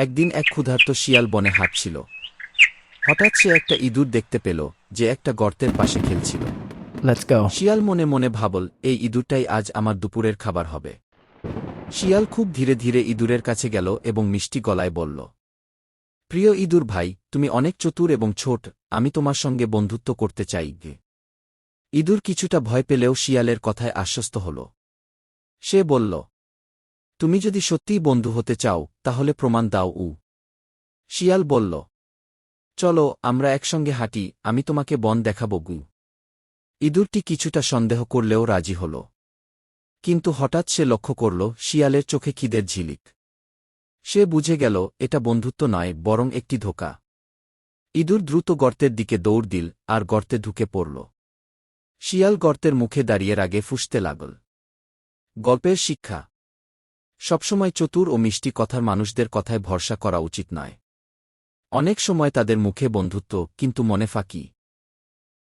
একদিন এক ক্ষুধার্ত শিয়াল বনে হাঁটছিল। হঠাৎ সে একটা ইঁদুর দেখতে পেল, যে একটা গর্তের পাশে খেলছিল। Let's go. শিয়াল মনে মনে ভাবল, এই ইঁদুরটাই আজ আমার দুপুরের খাবার হবে। শিয়াল খুব ধীরে ধীরে ইঁদুরের কাছে গেল এবং মিষ্টি গলায় বলল, প্রিয় ইঁদুর ভাই, তুমি অনেক চতুর এবং ছোট, আমি তোমার সঙ্গে বন্ধুত্ব করতে চাই গে। ইঁদুর কিছুটা ভয় পেলেও শিয়ালের কথায় আশ্বস্ত হল। সে বলল, তুমি যদি সত্যিই বন্ধু হতে চাও তাহলে প্রমাণ দাও। শিয়াল বলল, চলো আমরা একসঙ্গে হাঁটি, আমি তোমাকে বন দেখাব গু। ইঁদুরটি কিছুটা সন্দেহ করলেও রাজি হল। কিন্তু হঠাৎ সে লক্ষ্য করল শিয়ালের চোখে খিদের ঝিলিক। সে বুঝে গেল এটা বন্ধুত্ব নয়, বরং একটি ধোঁকা। ইঁদুর দ্রুত গর্তের দিকে দৌড় দিল আর গর্তে ঢুকে পড়ল। শিয়াল গর্তের মুখে দাঁড়িয়ে রাগে ফুঁসতে লাগল। গল্পের শিক্ষা: সবসময় চতুর ও মিষ্টি কথার মানুষদের কথায় ভরসা করা উচিত নয়। অনেক সময় তাদের মুখে বন্ধুত্ব, কিন্তু মনে ফাঁকি।